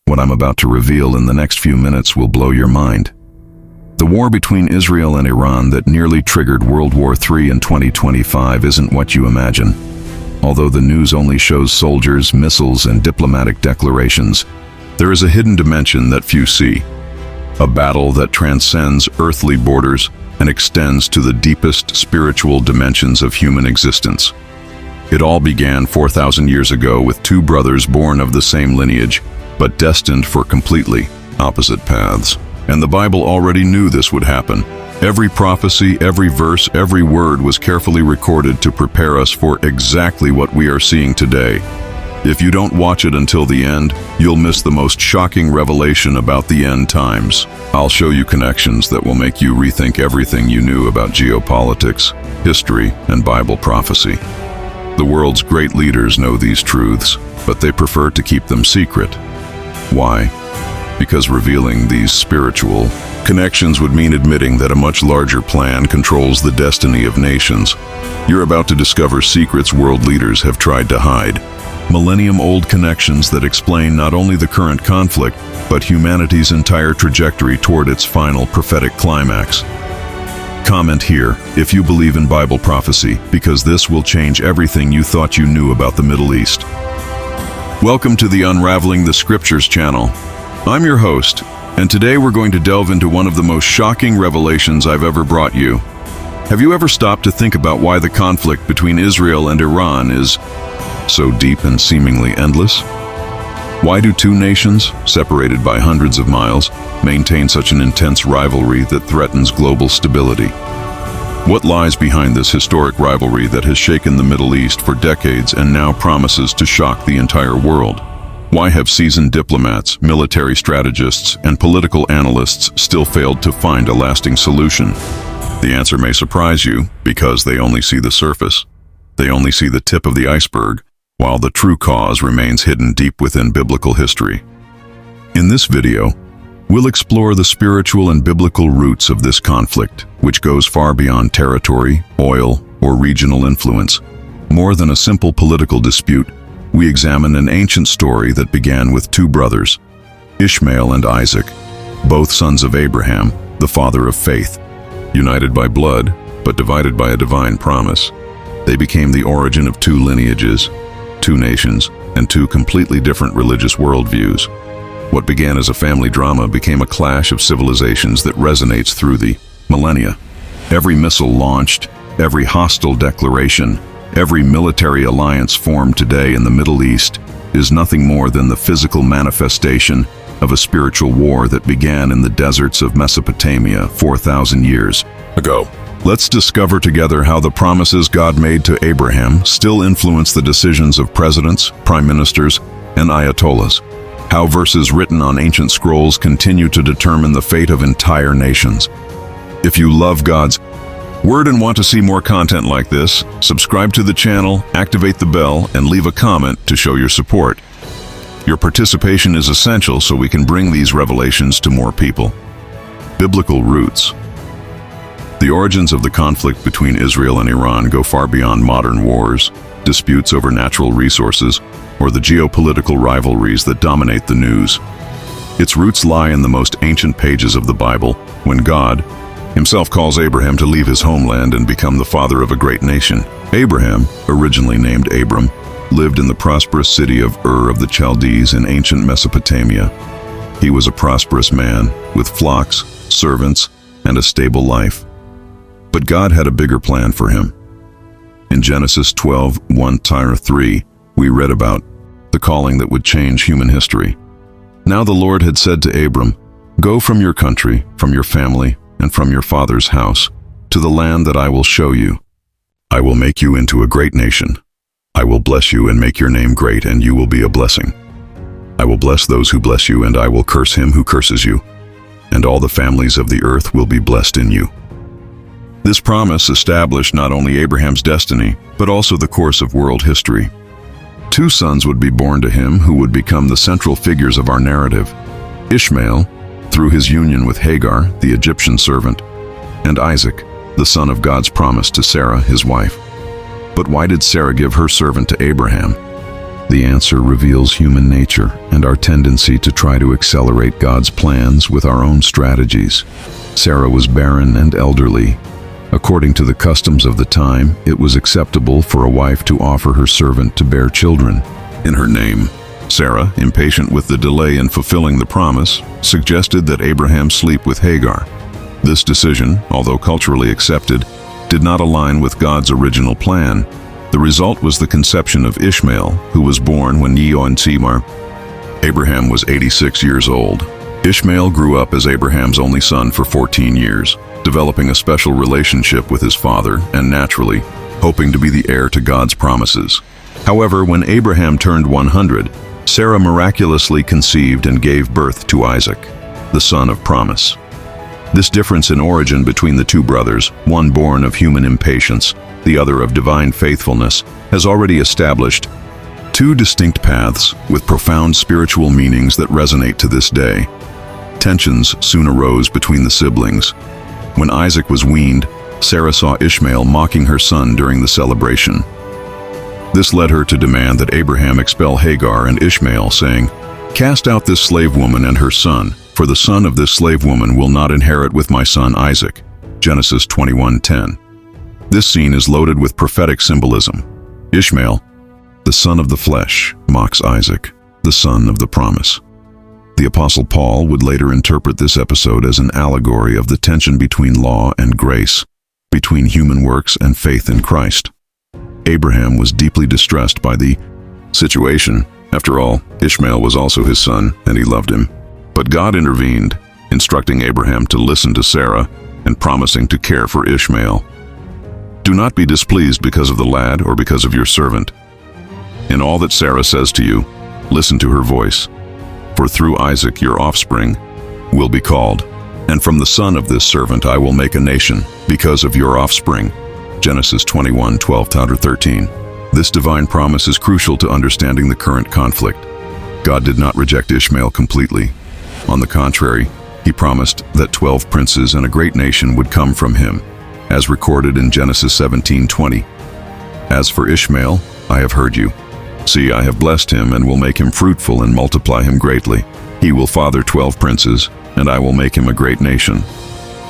What I'm about to reveal in the next few minutes will blow your mind. The war between Israel and Iran that nearly triggered World War III in 2025 isn't what you imagine. Although the news only shows soldiers, missiles, and diplomatic declarations, there is a hidden dimension that few see. A battle that transcends earthly borders and extends to the deepest spiritual dimensions of human existence. It all began 4,000 years ago with two brothers born of the same lineage, but destined for completely opposite paths. And the Bible already knew this would happen. Every prophecy, every verse, every word was carefully recorded to prepare us for exactly what we are seeing today. If you don't watch it until the end, you'll miss the most shocking revelation about the end times. I'll show you connections that will make you rethink everything you knew about geopolitics, history, and Bible prophecy. The world's great leaders know these truths, but they prefer to keep them secret. Why? Because revealing these spiritual connections would mean admitting that a much larger plan controls the destiny of nations. You're about to discover secrets world leaders have tried to hide. Millennium-old connections that explain not only the current conflict, but humanity's entire trajectory toward its final prophetic climax. Comment here if you believe in Bible prophecy, because this will change everything you thought you knew about the Middle East. Welcome to the Unraveling the Scriptures channel. I'm your host, and today we're going to delve into one of the most shocking revelations I've ever brought you. Have you ever stopped to think about why the conflict between Israel and Iran is so deep and seemingly endless? Why do two nations, separated by hundreds of miles, maintain such an intense rivalry that threatens global stability? What lies behind this historic rivalry that has shaken the Middle East for decades and now promises to shock the entire world? Why have seasoned diplomats, military strategists, and political analysts still failed to find a lasting solution? The answer may surprise you, because they only see the surface. They only see the tip of the iceberg, while the true cause remains hidden deep within biblical history. In this video, we'll explore the spiritual and biblical roots of this conflict, which goes far beyond territory, oil, or regional influence. More than a simple political dispute, we examine an ancient story that began with two brothers, Ishmael and Isaac, both sons of Abraham, the father of faith. United by blood, but divided by a divine promise, they became the origin of two lineages, two nations, and two completely different religious worldviews. What began as a family drama became a clash of civilizations that resonates through the millennia. Every missile launched, every hostile declaration, every military alliance formed today in the Middle East is nothing more than the physical manifestation of a spiritual war that began in the deserts of Mesopotamia 4,000 years ago. Let's discover together how the promises God made to Abraham still influence the decisions of presidents, prime ministers, and ayatollahs. How verses written on ancient scrolls continue to determine the fate of entire nations. If you love God's Word and want to see more content like this, subscribe to the channel, activate the bell, and leave a comment to show your support. Your participation is essential so we can bring these revelations to more people. Biblical roots. The origins of the conflict between Israel and Iran go far beyond modern wars, disputes over natural resources, or the geopolitical rivalries that dominate the news. Its roots lie in the most ancient pages of the Bible, when God himself calls Abraham to leave his homeland and become the father of a great nation. Abraham, originally named Abram, lived in the prosperous city of Ur of the Chaldees in ancient Mesopotamia. He was a prosperous man, with flocks, servants, and a stable life. But God had a bigger plan for him. In Genesis 12:1-3, we read about the calling that would change human history. Now the Lord had said to Abram, "Go from your country, from your family, and from your father's house, to the land that I will show you. I will make you into a great nation. I will bless you and make your name great, and you will be a blessing. I will bless those who bless you, and I will curse him who curses you, and all the families of the earth will be blessed in you." This promise established not only Abraham's destiny, but also the course of world history. Two sons would be born to him who would become the central figures of our narrative: Ishmael, through his union with Hagar, the Egyptian servant, and Isaac, the son of God's promise to Sarah, his wife. But why did Sarah give her servant to Abraham? The answer reveals human nature and our tendency to try to accelerate God's plans with our own strategies. Sarah was barren and elderly. According to the customs of the time, it was acceptable for a wife to offer her servant to bear children in her name. Sarah, impatient with the delay in fulfilling the promise, suggested that Abraham sleep with Hagar. This decision, although culturally accepted, did not align with God's original plan. The result was the conception of Ishmael, who was born when Abraham was 86 years old. Ishmael grew up as Abraham's only son for 14 years, developing a special relationship with his father and naturally hoping to be the heir to God's promises. However, when Abraham turned 100, Sarah miraculously conceived and gave birth to Isaac, the son of promise. This difference in origin between the two brothers, one born of human impatience, the other of divine faithfulness, has already established two distinct paths with profound spiritual meanings that resonate to this day. Tensions soon arose between the siblings. When Isaac was weaned, Sarah saw Ishmael mocking her son during the celebration. This led her to demand that Abraham expel Hagar and Ishmael, saying, "Cast out this slave woman and her son, for the son of this slave woman will not inherit with my son Isaac." Genesis 21:10. This scene is loaded with prophetic symbolism. Ishmael, the son of the flesh, mocks Isaac, the son of the promise. The Apostle Paul would later interpret this episode as an allegory of the tension between law and grace, between human works and faith in Christ. Abraham was deeply distressed by the situation. After all, Ishmael was also his son, and he loved him. But God intervened, instructing Abraham to listen to Sarah and promising to care for Ishmael. "Do not be displeased because of the lad or because of your servant. In all that Sarah says to you, listen to her voice. For through Isaac your offspring will be called, and from the son of this servant I will make a nation, because of your offspring." Genesis 21:12-13. This divine promise is crucial to understanding the current conflict. God did not reject Ishmael completely. On the contrary, he promised that 12 princes and a great nation would come from him, as recorded in Genesis 17:20. "As for Ishmael, I have heard you. See, I have blessed him and will make him fruitful and multiply him greatly. He will father 12 princes, and I will make him a great nation."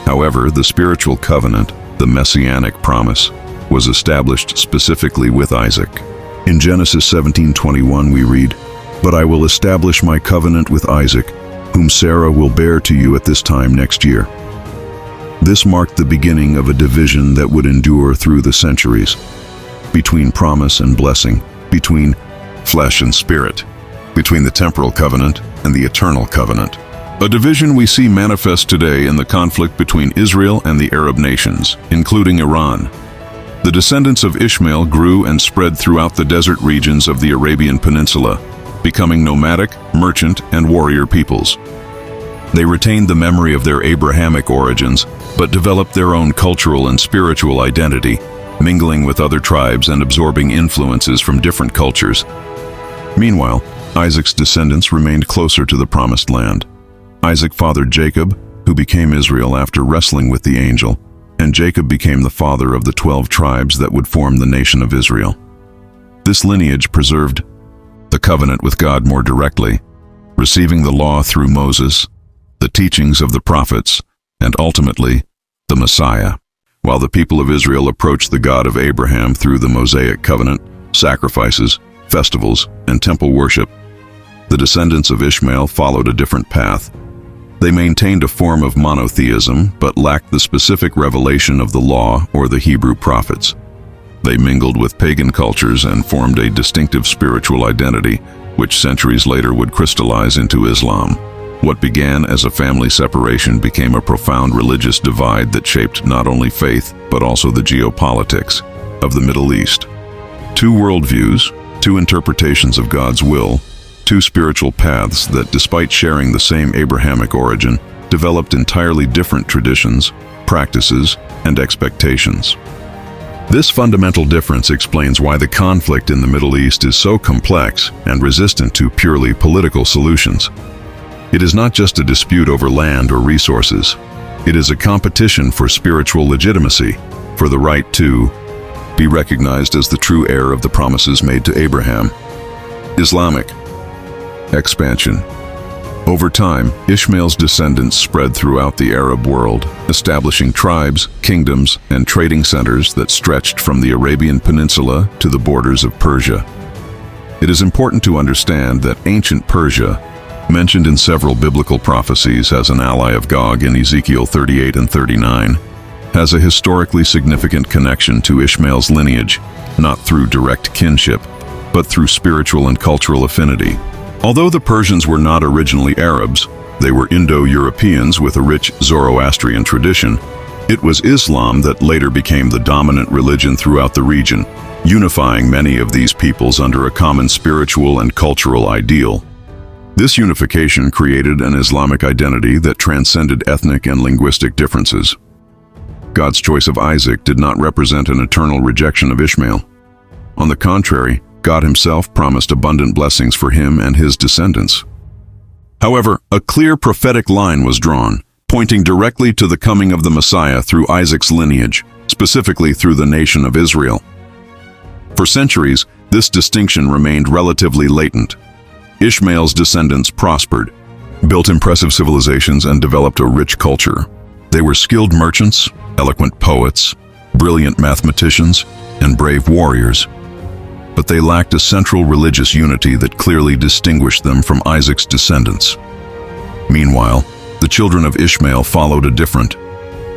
However, the spiritual covenant, the messianic promise, was established specifically with Isaac. In Genesis 17:21 we read, "But I will establish my covenant with Isaac, whom Sarah will bear to you at this time next year." This marked the beginning of a division that would endure through the centuries, between promise and blessing, between flesh and spirit, between the temporal covenant and the eternal covenant. A division we see manifest today in the conflict between Israel and the Arab nations, including Iran. The descendants of Ishmael grew and spread throughout the desert regions of the Arabian Peninsula, becoming nomadic, merchant, and warrior peoples. They retained the memory of their Abrahamic origins, but developed their own cultural and spiritual identity, mingling with other tribes and absorbing influences from different cultures. Meanwhile, Isaac's descendants remained closer to the Promised Land. Isaac fathered Jacob, who became Israel after wrestling with the angel, and Jacob became the father of the 12 tribes that would form the nation of Israel. This lineage preserved the covenant with God more directly, receiving the law through Moses, the teachings of the prophets, and ultimately, the Messiah. While the people of Israel approached the God of Abraham through the Mosaic covenant, sacrifices, festivals, and temple worship, the descendants of Ishmael followed a different path. They maintained a form of monotheism, but lacked the specific revelation of the law or the Hebrew prophets. They mingled with pagan cultures and formed a distinctive spiritual identity, which centuries later would crystallize into Islam. What began as a family separation became a profound religious divide that shaped not only faith, but also the geopolitics of the Middle East. Two worldviews, two interpretations of God's will, two spiritual paths that, despite sharing the same Abrahamic origin, developed entirely different traditions, practices, and expectations. This fundamental difference explains why the conflict in the Middle East is so complex and resistant to purely political solutions. It is not just a dispute over land or resources. It is a competition for spiritual legitimacy, for the right to be recognized as the true heir of the promises made to Abraham. Islamic expansion. Over time, Ishmael's descendants spread throughout the Arab world, establishing tribes, kingdoms, and trading centers that stretched from the Arabian Peninsula to the borders of Persia. It is important to understand that ancient Persia, mentioned in several biblical prophecies as an ally of Gog in Ezekiel 38 and 39, has a historically significant connection to Ishmael's lineage, not through direct kinship, but through spiritual and cultural affinity. Although the Persians were not originally Arabs, they were Indo-Europeans with a rich Zoroastrian tradition. It was Islam that later became the dominant religion throughout the region, unifying many of these peoples under a common spiritual and cultural ideal. This unification created an Islamic identity that transcended ethnic and linguistic differences. God's choice of Isaac did not represent an eternal rejection of Ishmael. On the contrary, God himself promised abundant blessings for him and his descendants. However, a clear prophetic line was drawn, pointing directly to the coming of the Messiah through Isaac's lineage, specifically through the nation of Israel. For centuries, this distinction remained relatively latent. Ishmael's descendants prospered, built impressive civilizations, and developed a rich culture. They were skilled merchants, eloquent poets, brilliant mathematicians, and brave warriors. But they lacked a central religious unity that clearly distinguished them from Isaac's descendants. Meanwhile, the children of Ishmael followed a different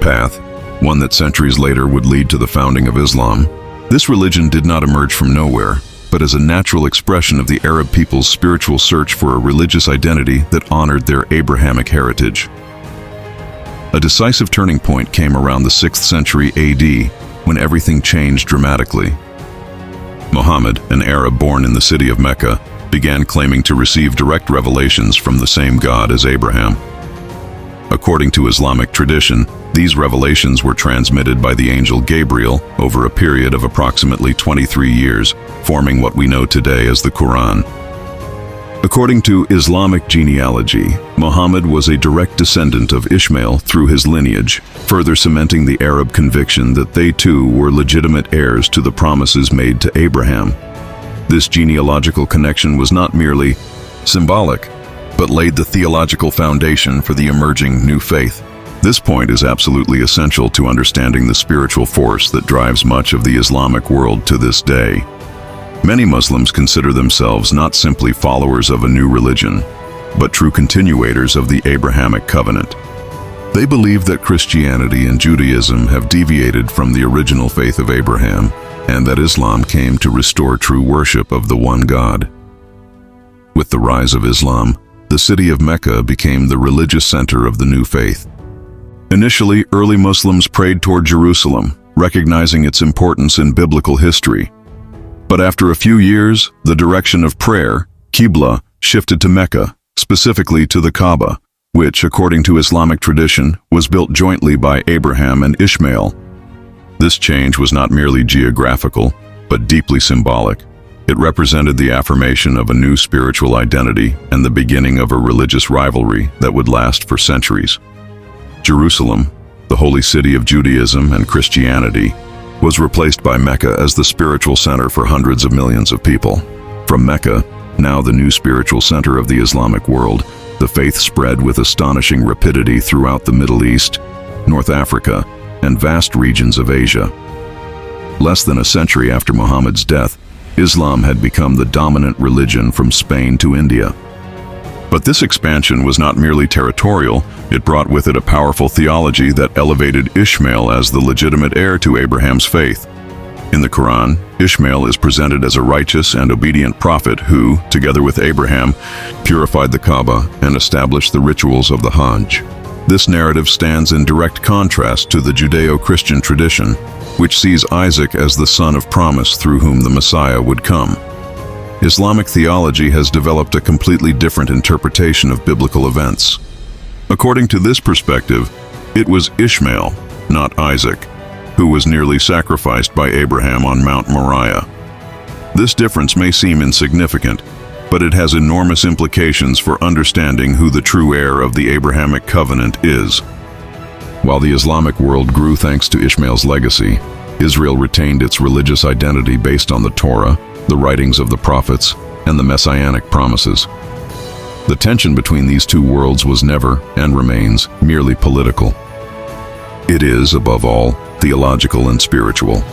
path, one that centuries later would lead to the founding of Islam. This religion did not emerge from nowhere, but as a natural expression of the Arab people's spiritual search for a religious identity that honored their Abrahamic heritage. A decisive turning point came around the 6th century AD, when everything changed dramatically. Muhammad, an Arab born in the city of Mecca, began claiming to receive direct revelations from the same God as Abraham. According to Islamic tradition, these revelations were transmitted by the angel Gabriel over a period of approximately 23 years, forming what we know today as the Quran. According to Islamic genealogy, Muhammad was a direct descendant of Ishmael through his lineage, further cementing the Arab conviction that they too were legitimate heirs to the promises made to Abraham. This genealogical connection was not merely symbolic, but laid the theological foundation for the emerging new faith. This point is absolutely essential to understanding the spiritual force that drives much of the Islamic world to this day. Many Muslims consider themselves not simply followers of a new religion, but true continuators of the Abrahamic covenant. They believe that Christianity and Judaism have deviated from the original faith of Abraham, and that Islam came to restore true worship of the one God. With the rise of Islam, the city of Mecca became the religious center of the new faith. Initially, early Muslims prayed toward Jerusalem, recognizing its importance in biblical history. But after a few years, the direction of prayer, Qibla, shifted to Mecca, specifically to the Kaaba, which, according to Islamic tradition, was built jointly by Abraham and Ishmael. This change was not merely geographical, but deeply symbolic. It represented the affirmation of a new spiritual identity and the beginning of a religious rivalry that would last for centuries. Jerusalem, the holy city of Judaism and Christianity, was replaced by Mecca as the spiritual center for hundreds of millions of people. From Mecca, now the new spiritual center of the Islamic world, the faith spread with astonishing rapidity throughout the Middle East, North Africa, and vast regions of Asia. Less than a century after Muhammad's death, Islam had become the dominant religion from Spain to India. But this expansion was not merely territorial, it brought with it a powerful theology that elevated Ishmael as the legitimate heir to Abraham's faith. In the Quran, Ishmael is presented as a righteous and obedient prophet who, together with Abraham, purified the Kaaba and established the rituals of the Hajj. This narrative stands in direct contrast to the Judeo-Christian tradition, which sees Isaac as the son of promise through whom the Messiah would come. Islamic theology has developed a completely different interpretation of biblical events. According to this perspective, it was Ishmael, not Isaac, who was nearly sacrificed by Abraham on Mount Moriah. This difference may seem insignificant, but it has enormous implications for understanding who the true heir of the Abrahamic covenant is. While the Islamic world grew thanks to Ishmael's legacy, Israel retained its religious identity based on the Torah, the writings of the prophets, and the messianic promises. The tension between these two worlds was never, and remains, merely political. It is, above all, theological and spiritual.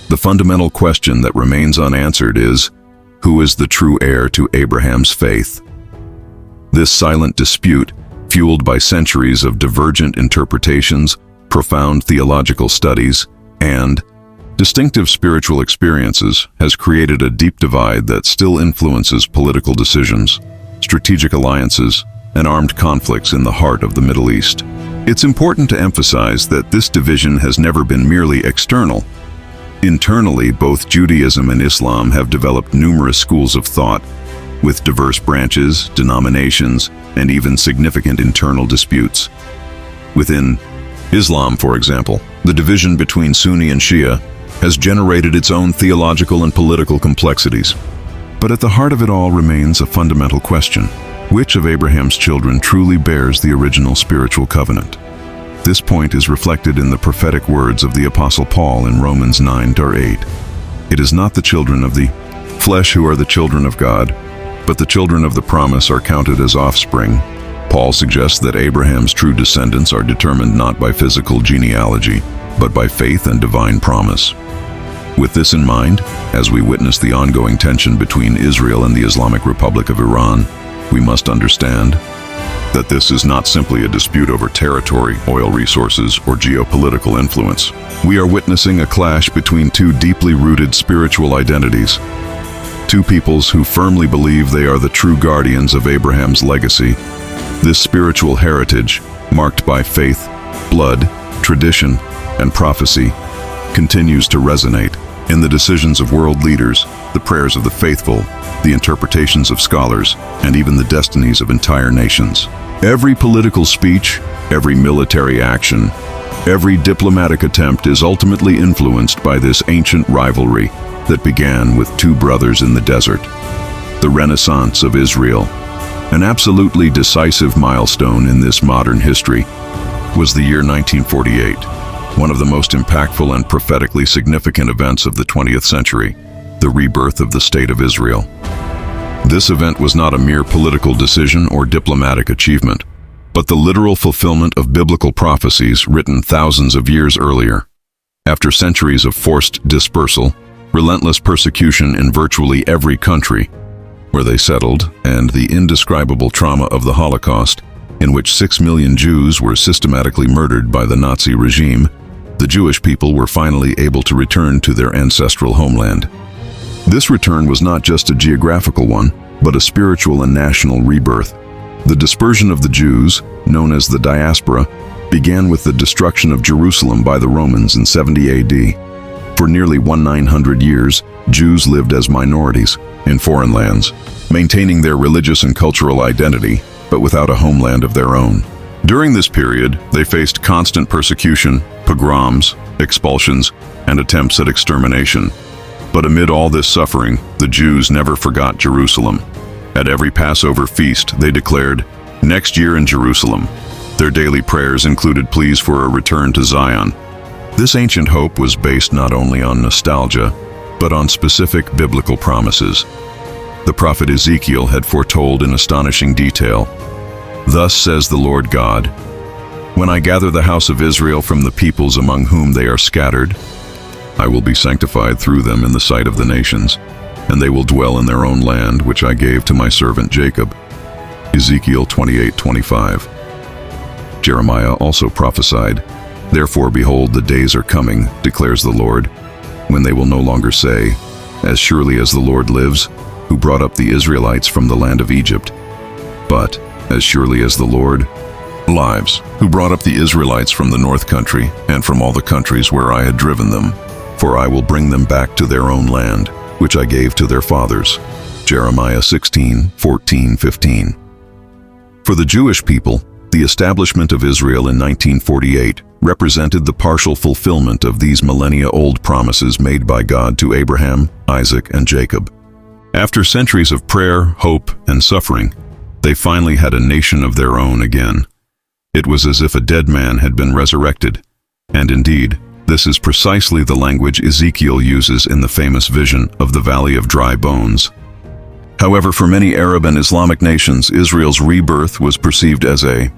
The fundamental question that remains unanswered is, who is the true heir to Abraham's faith? This silent dispute, fueled by centuries of divergent interpretations, profound theological studies, and distinctive spiritual experiences, has created a deep divide that still influences political decisions, strategic alliances, and armed conflicts in the heart of the Middle East. It's important to emphasize that this division has never been merely external. Internally, both Judaism and Islam have developed numerous schools of thought, with diverse branches, denominations, and even significant internal disputes. Within Islam, for example, the division between Sunni and Shia has generated its own theological and political complexities. But at the heart of it all remains a fundamental question: which of Abraham's children truly bears the original spiritual covenant? This point is reflected in the prophetic words of the Apostle Paul in Romans 9:8. It is not the children of the flesh who are the children of God, but the children of the promise are counted as offspring. Paul suggests that Abraham's true descendants are determined not by physical genealogy, but by faith and divine promise. With this in mind, as we witness the ongoing tension between Israel and the Islamic Republic of Iran, we must understand that this is not simply a dispute over territory, oil resources, or geopolitical influence. We are witnessing a clash between two deeply rooted spiritual identities. Two peoples who firmly believe they are the true guardians of Abraham's legacy. This spiritual heritage, marked by faith, blood, tradition, and prophecy, continues to resonate in the decisions of world leaders, the prayers of the faithful, the interpretations of scholars, and even the destinies of entire nations. Every political speech, every military action, every diplomatic attempt is ultimately influenced by this ancient rivalry that began with two brothers in the desert. The Renaissance of Israel, an absolutely decisive milestone in this modern history, was the year 1948, one of the most impactful and prophetically significant events of the 20th century, the rebirth of the State of Israel. This event was not a mere political decision or diplomatic achievement, but the literal fulfillment of biblical prophecies written thousands of years earlier. After centuries of forced dispersal, relentless persecution in virtually every country where they settled, and the indescribable trauma of the Holocaust, in which 6 million Jews were systematically murdered by the Nazi regime, the Jewish people were finally able to return to their ancestral homeland. This return was not just a geographical one, but a spiritual and national rebirth. The dispersion of the Jews, known as the diaspora, began with the destruction of Jerusalem by the Romans in 70 AD. For nearly 1900 years, Jews lived as minorities in foreign lands, maintaining their religious and cultural identity, but without a homeland of their own. During this period, they faced constant persecution, pogroms, expulsions, and attempts at extermination. But amid all this suffering, the Jews never forgot Jerusalem. At every Passover feast, they declared, "Next year in Jerusalem." Their daily prayers included pleas for a return to Zion. This ancient hope was based not only on nostalgia, but on specific biblical promises. The prophet Ezekiel had foretold in astonishing detail, "Thus says the Lord God, when I gather the house of Israel from the peoples among whom they are scattered, I will be sanctified through them in the sight of the nations, and they will dwell in their own land, which I gave to my servant Jacob." Ezekiel 28:25. Jeremiah also prophesied, "Therefore, behold, the days are coming, declares the Lord, when they will no longer say, As surely as the Lord lives, who brought up the Israelites from the land of Egypt, but as surely as the Lord lives, who brought up the Israelites from the north country and from all the countries where I had driven them, for I will bring them back to their own land, which I gave to their fathers." Jeremiah 16:14-15. For the Jewish people, the establishment of Israel in 1948 represented the partial fulfillment of these millennia-old promises made by God to Abraham, Isaac, and Jacob. After centuries of prayer, hope, and suffering, they finally had a nation of their own again. It was as if a dead man had been resurrected, and indeed, this is precisely the language Ezekiel uses in the famous vision of the Valley of Dry Bones. However, for many Arab and Islamic nations, Israel's rebirth was perceived as a